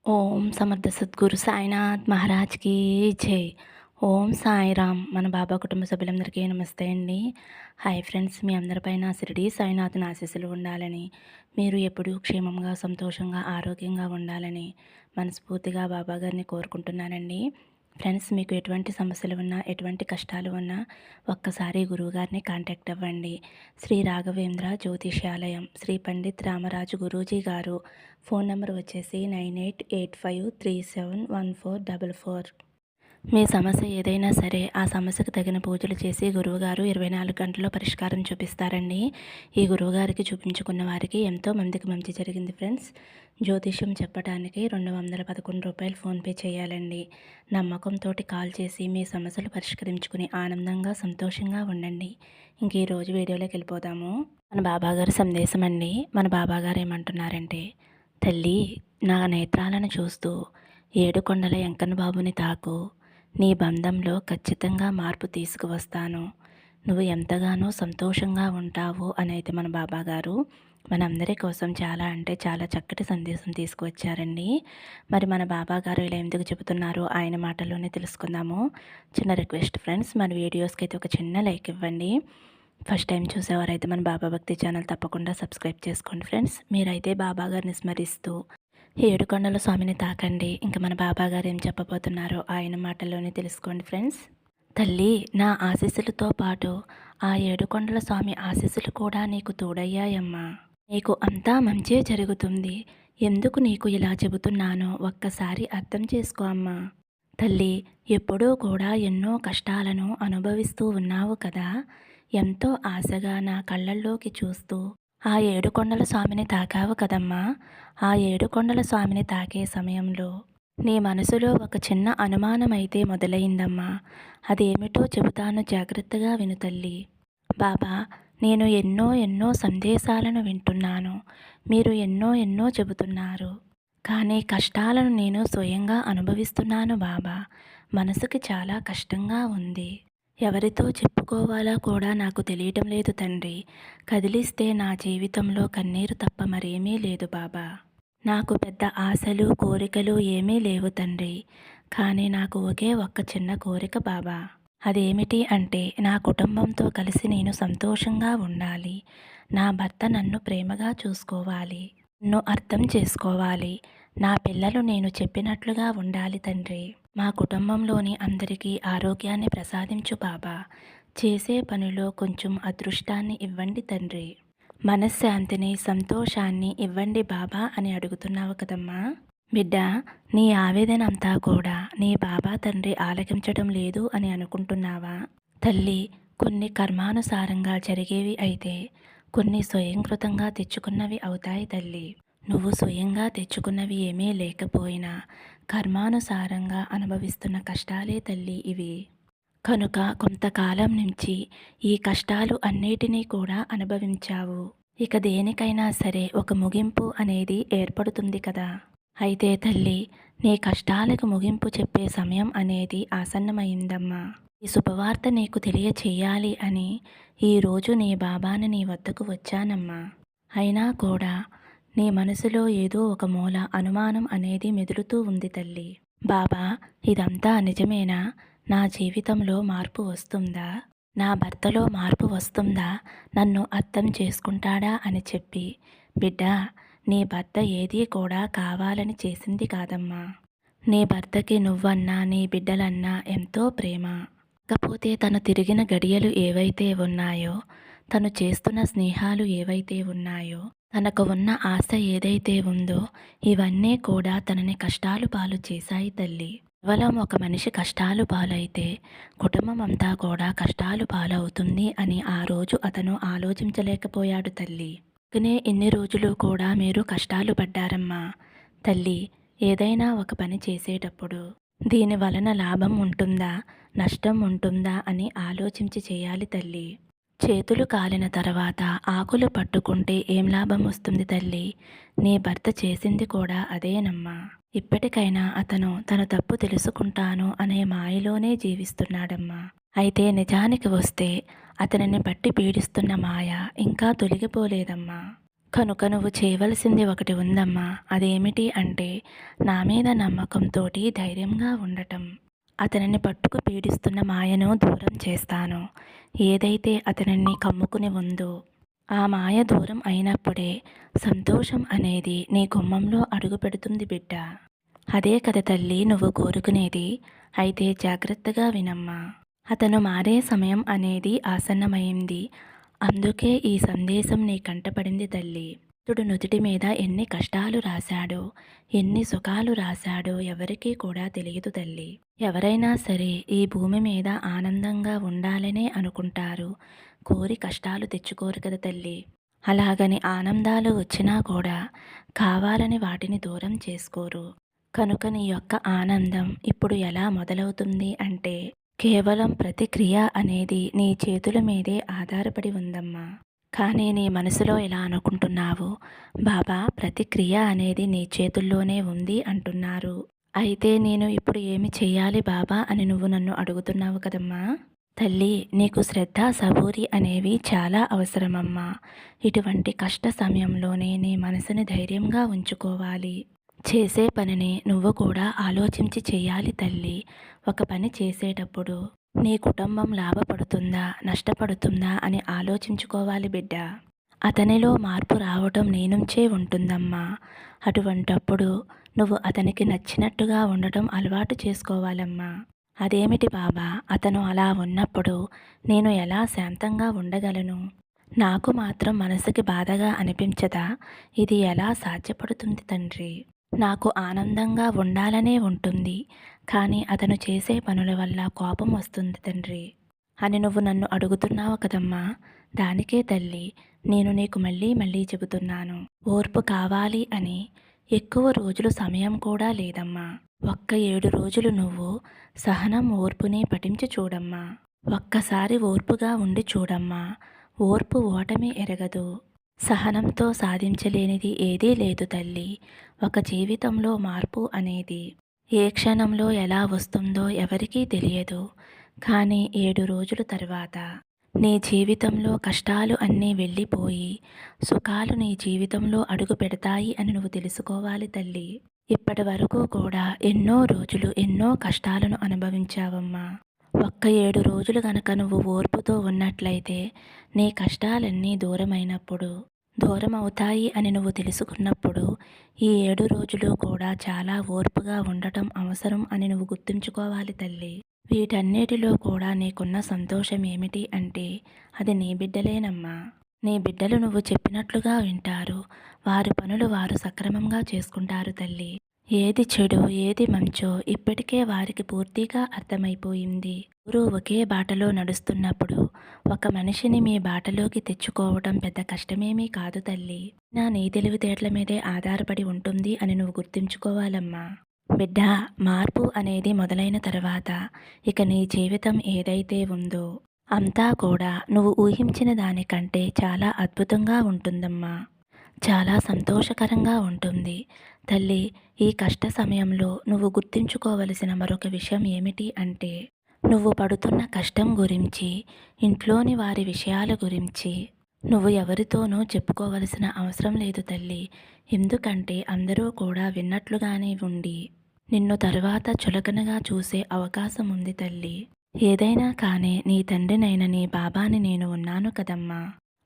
ఓం సమర్థ సద్గురు సాయినాథ్ మహారాజ్కి జై. ఓం సాయిరామ్. మన బాబా కుటుంబ సభ్యులందరికీ నమస్తే అండి. హాయ్ ఫ్రెండ్స్, మీ అందరిపైన షిరిడి సాయినాథుని ఆశీస్సులు ఉండాలని, మీరు ఎప్పుడూ క్షేమంగా సంతోషంగా ఆరోగ్యంగా ఉండాలని మనస్ఫూర్తిగా బాబా గారిని కోరుకుంటున్నానండి. ఫ్రెండ్స్, మీకు ఎటువంటి సమస్యలు ఉన్నా, ఎటువంటి కష్టాలు ఉన్నా ఒక్కసారి గురువుగారిని కాంటాక్ట్ అవ్వండి. శ్రీ రాఘవేంద్ర జ్యోతిష్యాలయం, శ్రీ పండిత్ రామరాజు గురూజీ గారు. ఫోన్ నెంబర్ వచ్చేసి 9885371444. మీ సమస్య ఏదైనా సరే ఆ సమస్యకు తగిన పూజలు చేసి గురువుగారు 24 గంటల్లో పరిష్కారం చూపిస్తారండి. ఈ గురువుగారికి చూపించుకున్న వారికి ఎంతో మందికి మంచి జరిగింది ఫ్రెండ్స్. జ్యోతిష్యం చెప్పడానికి రూ. 211 ఫోన్పే చేయాలండి. నమ్మకంతో కాల్ చేసి మీ సమస్యలు పరిష్కరించుకుని ఆనందంగా సంతోషంగా ఉండండి. ఇంక ఈరోజు వీడియోలోకి వెళ్ళిపోదాము. మన బాబాగారి సందేశం అండి. మన బాబాగారు ఏమంటున్నారంటే, తల్లి, నా నేత్రాలను చూస్తూ ఏడుకొండల వెంకన్న బాబుని తాకు. నీ బంధంలో ఖచ్చితంగా మార్పు తీసుకువస్తాను. నువ్వు ఎంతగానో సంతోషంగా ఉంటావు అని అయితే మన బాబాగారు మనందరి కోసం చాలా అంటే చాలా చక్కటి సందేశం తీసుకువచ్చారండి. మరి మన బాబాగారు ఇలా ఎందుకు చెబుతున్నారో ఆయన మాటల్లోనే తెలుసుకుందాము. చిన్న రిక్వెస్ట్ ఫ్రెండ్స్, మన వీడియోస్కి అయితే ఒక చిన్న లైక్ ఇవ్వండి. ఫస్ట్ టైం చూసేవారైతే మన బాబా భక్తి ఛానల్ తప్పకుండా సబ్స్క్రైబ్ చేసుకోండి ఫ్రెండ్స్. మీరైతే బాబాగారిని స్మరిస్తూ ఏడుకొండల స్వామిని తాకండి. ఇంకా మన బాబాగారు ఏం చెప్పబోతున్నారో ఆయన మాటల్లోనే తెలుసుకోండి ఫ్రెండ్స్. తల్లి, నా ఆశీస్సులతో పాటు ఆ ఏడుకొండల స్వామి ఆశీస్సులు కూడా నీకు తోడయ్యాయమ్మా. నీకు అంతా మంచే జరుగుతుంది. ఎందుకు నీకు ఇలా చెబుతున్నానో ఒక్కసారి అర్థం చేసుకో అమ్మా. తల్లి, ఎప్పుడూ కూడా ఎన్నో కష్టాలను అనుభవిస్తూ ఉన్నావు కదా. ఎంతో ఆశగా నా కళ్ళల్లోకి చూస్తూ ఆ ఏడుకొండల స్వామిని తాకావు కదమ్మా. ఆ ఏడుకొండల స్వామిని తాకే సమయంలో నీ మనసులో ఒక చిన్న అనుమానమైతే మొదలైందమ్మా. అదేమిటో చెబుతాను, జాగ్రత్తగా విను తల్లి. బాబా, నేను ఎన్నో సందేశాలను వింటున్నాను. మీరు ఎన్నో చెబుతున్నారు. కానీ కష్టాలను నేను స్వయంగా అనుభవిస్తున్నాను బాబా. మనసుకి చాలా కష్టంగా ఉంది. ఎవరితో చెప్పుకోవాలో కూడా నాకు తెలియటం లేదు తండ్రి. కదిలిస్తే నా జీవితంలో కన్నీరు తప్ప మరేమీ లేదు బాబా. నాకు పెద్ద ఆశలు కోరికలు ఏమీ లేవు తండ్రి. కానీ నాకు ఒకే ఒక్క చిన్న కోరిక బాబా. అదేమిటి అంటే, నా కుటుంబంతో కలిసి నేను సంతోషంగా ఉండాలి. నా భర్త నన్ను ప్రేమగా చూసుకోవాలి, నన్ను అర్థం చేసుకోవాలి. నా పిల్లలు నేను చెప్పినట్లుగా ఉండాలి తండ్రి. మా కుటుంబంలోని అందరికీ ఆరోగ్యాన్ని ప్రసాదించు బాబా. చేసే పనిలో కొంచెం అదృష్టాన్ని ఇవ్వండి తండ్రి. మనశ్శాంతిని, సంతోషాన్ని ఇవ్వండి బాబా అని అడుగుతున్నావు కదమ్మా. బిడ్డ, నీ ఆవేదన అంతా కూడా నీ బాబా తండ్రి ఆలకించడం లేదు అని అనుకుంటున్నావా? తల్లి, కొన్ని కర్మానుసారంగా జరిగేవి అయితే కొన్ని స్వయంకృతంగా తెచ్చుకున్నవి అవుతాయి తల్లి. నువ్వు స్వయంగా తెచ్చుకున్నవి ఏమీ లేకపోయినా కర్మానుసారంగా అనుభవిస్తున్న కష్టాలే తల్లి ఇవి. కనుక కొంతకాలం నుంచి ఈ కష్టాలు అన్నిటినీ కూడా అనుభవించావు. ఇక దేనికైనా సరే ఒక ముగింపు అనేది ఏర్పడుతుంది కదా. అయితే తల్లి, నీ కష్టాలకు ముగింపు చెప్పే సమయం అనేది ఆసన్నమైందమ్మా. ఈ శుభవార్త నీకు తెలియచేయాలి అని ఈరోజు నీ బాబాని నీ వద్దకు వచ్చానమ్మా. అయినా కూడా నీ మనసులో ఏదో ఒక మూల అనుమానం అనేది మెదులుతూ ఉంది తల్లి. బాబా, ఇదంతా నిజమేనా? నా జీవితంలో మార్పు వస్తుందా? నా భర్తలో మార్పు వస్తుందా? నన్ను అర్థం చేసుకుంటాడా అని చెప్పి, బిడ్డ, నీ భర్త ఏదీ కూడా కావాలని చేసింది కాదమ్మా. నీ భర్తకి నువ్వన్నా నీ బిడ్డలన్నా ఎంతో ప్రేమ. కాకపోతే తను తిరిగిన గడియలు ఏవైతే ఉన్నాయో, తను చేస్తున్న స్నేహాలు ఏవైతే ఉన్నాయో, తనకు ఉన్న ఆశ ఏదైతే ఉందో ఇవన్నీ కూడా తనని కష్టాలు పాలు చేశాయి తల్లి. కేవలం ఒక మనిషి కష్టాలు పాలైతే కుటుంబం అంతా కూడా కష్టాలు పాలవుతుంది అని ఆ రోజు అతను ఆలోచించలేకపోయాడు తల్లి. అందుకనే ఇన్ని రోజులు కూడా మీరు కష్టాలు పడ్డారమ్మా. తల్లి, ఏదైనా ఒక పని చేసేటప్పుడు దీని వలన లాభం ఉంటుందా, నష్టం ఉంటుందా అని ఆలోచించి చేయాలి తల్లి. చేతులు కాలిన తర్వాత ఆకులు పట్టుకుంటే ఏం లాభం వస్తుంది తల్లి? నీ భర్త చేసింది కూడా అదేనమ్మా. ఇప్పటికైనా అతను తన తప్పు తెలుసుకుంటాను అనే మాయలోనే జీవిస్తున్నాడమ్మా. అయితే నిజానికి వస్తే అతనిని బట్టి పీడిస్తున్న మాయ ఇంకా తొలగిపోలేదమ్మా. కనుక నువ్వు చేయవలసింది ఒకటి ఉందమ్మా. అదేమిటి అంటే నా మీద నమ్మకంతోటి ధైర్యంగా ఉండటం. అతనిని పట్టుకు పీడిస్తున్న మాయను దూరం చేస్తాను. ఏదైతే అతనిని కమ్ముకుని ఉందో ఆ మాయ దూరం అయినప్పుడే సంతోషం అనేది నీ గుమ్మంలో అడుగుపెడుతుంది బిడ్డ. అదే కదా తల్లి నువ్వు కోరుకునేది. అయితే జాగ్రత్తగా వినమ్మా. అతను మారే సమయం అనేది ఆసన్నమైంది. అందుకే ఈ సందేశం నీ కంటపడింది తల్లి. భక్తుడు నుదుటి మీద ఎన్ని కష్టాలు రాశాడో, ఎన్ని సుఖాలు రాశాడో ఎవరికీ కూడా తెలియదు తల్లి. ఎవరైనా సరే ఈ భూమి మీద ఆనందంగా ఉండాలనే అనుకుంటారు. కోరి కష్టాలు తెచ్చుకోరు కదా తల్లి. అలాగని ఆనందాలు వచ్చినా కూడా కావాలని వాటిని దూరం చేసుకోరు. కనుక నీ యొక్క ఆనందం ఇప్పుడు ఎలా మొదలవుతుంది అంటే కేవలం ప్రతిక్రియ అనేది నీ చేతుల మీదే ఆధారపడి ఉందమ్మా. కానీ నీ మనసులో ఎలా అనుకుంటున్నావు? బాబా ప్రతిక్రియ అనేది నీ చేతుల్లోనే ఉంది అంటున్నారు. అయితే నేను ఇప్పుడు ఏమి చెయ్యాలి బాబా అని నువ్వు నన్ను అడుగుతున్నావు కదమ్మా. తల్లి నీకు శ్రద్ధ సబూరి అనేవి చాలా అవసరమమ్మా. ఇటువంటి కష్ట సమయంలోనే నీ మనసుని ధైర్యంగా ఉంచుకోవాలి. చేసే పనిని నువ్వు కూడా ఆలోచించి చెయ్యాలి తల్లి. ఒక పని చేసేటప్పుడు నీ కుటుంబం లాభపడుతుందా నష్టపడుతుందా అని ఆలోచించుకోవాలి బిడ్డ. అతనిలో మార్పు రావటం నీ నుంచే ఉంటుందమ్మా. అటువంటప్పుడు నువ్వు అతనికి నచ్చినట్టుగా ఉండటం అలవాటు చేసుకోవాలమ్మా. అదేమిటి బాబా, అతను అలా ఉన్నప్పుడు నేను ఎలా శాంతంగా ఉండగలను? నాకు మాత్రం మనసుకి బాధగా అనిపించదా? ఇది ఎలా సాధ్యపడుతుంది తండ్రి? నాకు ఆనందంగా ఉండాలనే ఉంటుంది. కానీ అతను చేసే పనుల వల్ల కోపం వస్తుంది తండ్రి అని నువ్వు నన్ను అడుగుతున్నావు కదమ్మా. దానికే తల్లి నేను నీకు మళ్ళీ మళ్ళీ చెబుతున్నాను. ఓర్పు కావాలి అని ఎక్కువ రోజులు సమయం కూడా లేదమ్మా. ఒక్క 7 రోజులు నువ్వు సహనం ఓర్పుని పఠించి చూడమ్మా. ఒక్కసారి ఓర్పుగా ఉండి చూడమ్మా. ఓర్పు ఓటమి ఎరగదు. సహనంతో సాధించలేనిది ఏదీ లేదు తల్లి. ఒక జీవితంలో మార్పు అనేది ఏ క్షణంలో ఎలా వస్తుందో ఎవరికీ తెలియదు. కానీ 7 రోజుల తర్వాత నీ జీవితంలో కష్టాలు అన్నీ వెళ్ళిపోయి సుఖాలు నీ జీవితంలో అడుగు పెడతాయి అని నువ్వు తెలుసుకోవాలి తల్లి. ఇప్పటి వరకు కూడా ఎన్నో రోజులు ఎన్నో కష్టాలను అనుభవించావమ్మా. ఒక్క 7 రోజులు గనక నువ్వు ఓర్పుతో ఉన్నట్లయితే నీ కష్టాలన్నీ దూరం అవుతాయి అని నువ్వు తెలుసుకున్నప్పుడు ఈ 7 రోజులు కూడా చాలా ఓర్పుగా ఉండటం అవసరం అని నువ్వు గుర్తుంచుకోవాలి తల్లి. వీటన్నిటిలో కూడా నీకున్న సంతోషం ఏమిటి అంటే అది నీ బిడ్డలేనమ్మా. నీ బిడ్డలు నువ్వు చెప్పినట్లుగా వింటారు. వారి పనులు వారు సక్రమంగా చేసుకుంటారు తల్లి. ఏది చెడు ఏది మంచో ఇప్పటికే వారికి పూర్తిగా అర్థమైపోయింది. ఊరు ఒకే బాటలో నడుస్తున్నప్పుడు ఒక మనిషిని మీ బాటలోకి తెచ్చుకోవటం పెద్ద కష్టమేమీ కాదు తల్లి. నీ తెలివితేటల మీదే ఆధారపడి ఉంటుంది అని నువ్వు గుర్తుంచుకోవాలమ్మా. బిడ్డ, మార్పు అనేది మొదలైన తర్వాత ఇక నీ జీవితం ఏదైతే ఉందో అంతా కూడా నువ్వు ఊహించిన దానికంటే చాలా అద్భుతంగా ఉంటుందమ్మా. చాలా సంతోషకరంగా ఉంటుంది తల్లి. ఈ కష్ట సమయంలో నువ్వు గుర్తుంచుకోవలసిన మరొక విషయం ఏమిటి అంటే నువ్వు పడుతున్న కష్టం గురించి, ఇంట్లోని వారి విషయాల గురించి నువ్వు ఎవరితోనూ చెప్పుకోవలసిన అవసరం లేదు తల్లి. ఎందుకంటే అందరూ కూడా విన్నట్లుగానే ఉండి నిన్ను తరువాత చులకనగా చూసే అవకాశం ఉంది తల్లి. ఏదైనా కానీ నీ తండ్రినైన నీ బాబాని నేను ఉన్నాను కదమ్మా.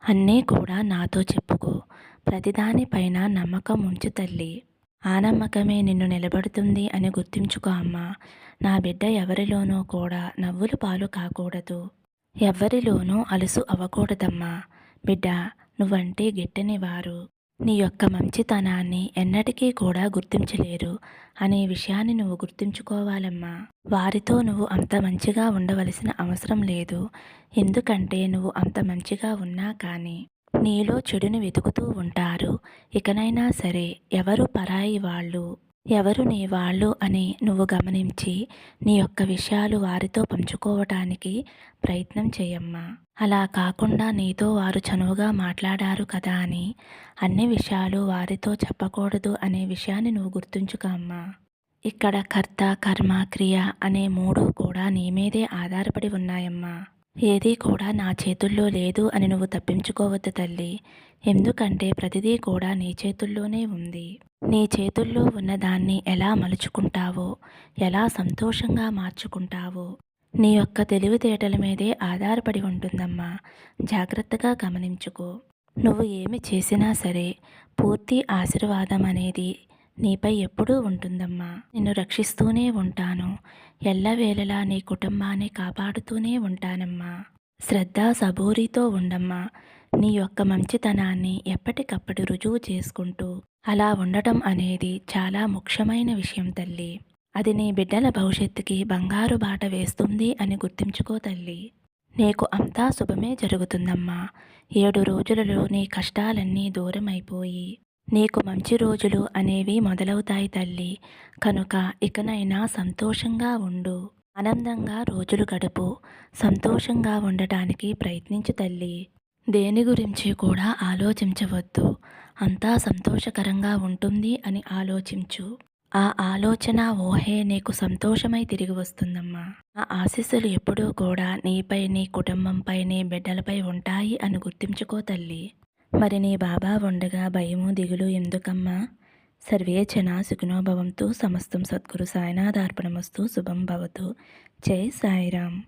అన్నీ కూడా నాతో చెప్పుకో. ప్రతిదానిపైన నమ్మకం ఉంచు తల్లి. ఆ నమ్మకమే నిన్ను నిలబడుతుంది అని గుర్తుంచుకో అమ్మా. నా బిడ్డ ఎవరిలోనూ కూడా నవ్వులు పాలు కాకూడదు. ఎవ్వరిలోనూ అలుసు అవ్వకూడదమ్మా. బిడ్డ, నువ్వంటే గిట్టని వారు నీ యొక్క మంచితనాన్ని ఎన్నటికీ కూడా గుర్తించలేరు అనే విషయాన్ని నువ్వు గుర్తుంచుకోవాలమ్మా. వారితో నువ్వు అంత మంచిగా ఉండవలసిన అవసరం లేదు. ఎందుకంటే నువ్వు అంత మంచిగా ఉన్నా కానీ నీలో చెడుని వెతుకుతూ ఉంటారు. ఇకనైనా సరే ఎవరు పరాయి వాళ్ళు ఎవరు నీ వాళ్ళు అని నువ్వు గమనించి నీ యొక్క విషయాలు వారితో పంచుకోవటానికి ప్రయత్నం చేయమ్మా. అలా కాకుండా నీతో వారు చనువుగా మాట్లాడారు కదా అని అన్ని విషయాలు వారితో చెప్పకూడదు అనే విషయాన్ని నువ్వు గుర్తుంచుకో అమ్మా. ఇక్కడ కర్త కర్మ క్రియ అనే 3 కూడా నీ మీదే ఆధారపడి ఉన్నాయమ్మా. ఏదీ కూడా నా చేతుల్లో లేదు అని నువ్వు తప్పించుకోవద్దు తల్లి. ఎందుకంటే ప్రతిదీ కూడా నీ చేతుల్లోనే ఉంది. నీ చేతుల్లో ఉన్నదాన్ని ఎలా మలుచుకుంటావో, ఎలా సంతోషంగా మార్చుకుంటావో, నీ యొక్క తెలివితేటల మీదే ఆధారపడి ఉంటుందమ్మా. జాగ్రత్తగా గమనించుకో. నువ్వు ఏమి చేసినా సరే పూర్తి ఆశీర్వాదం అనేది నీపై ఎప్పుడూ ఉంటుందమ్మా. నిన్ను రక్షిస్తూనే ఉంటాను. ఎల్లవేళలా నీ కుటుంబాన్ని కాపాడుతూనే ఉంటానమ్మా. శ్రద్ధ సబూరితో ఉండమ్మా. నీ యొక్క మంచితనాన్ని ఎప్పటికప్పుడు రుజువు చేసుకుంటూ అలా ఉండటం అనేది చాలా ముఖ్యమైన విషయం తల్లి. అది నీ బిడ్డల భవిష్యత్తుకి బంగారు బాట వేస్తుంది అని గుర్తుంచుకో తల్లి. నీకు అంతా శుభమే జరుగుతుందమ్మా. 7 రోజులలో నీ కష్టాలన్నీ దూరమైపోయి నీకు మంచి రోజులు అనేవి మొదలవుతాయి తల్లి. కనుక ఇకనైనా సంతోషంగా ఉండు. ఆనందంగా రోజులు గడుపు. సంతోషంగా ఉండటానికి ప్రయత్నించు తల్లి. దేని గురించి కూడా ఆలోచించవద్దు. అంతా సంతోషకరంగా ఉంటుంది అని ఆలోచించు. ఆ ఆలోచన ఊహే నీకు సంతోషమై తిరిగి వస్తుందమ్మా. ఆ ఆశీస్సులు ఎప్పుడూ కూడా నీపై, నీ కుటుంబంపై, నీ బిడ్డలపై ఉంటాయి అని గుర్తుంచుకో తల్లి. మరి నీ బాబా ఉండగా భయము దిగులు ఎందుకమ్మా? సర్వే జనా సుఖినో భవంతు. సమస్తం సద్గురు సాయినాథార్పణమస్తు. శుభం భవతు. జై సాయిరామ్.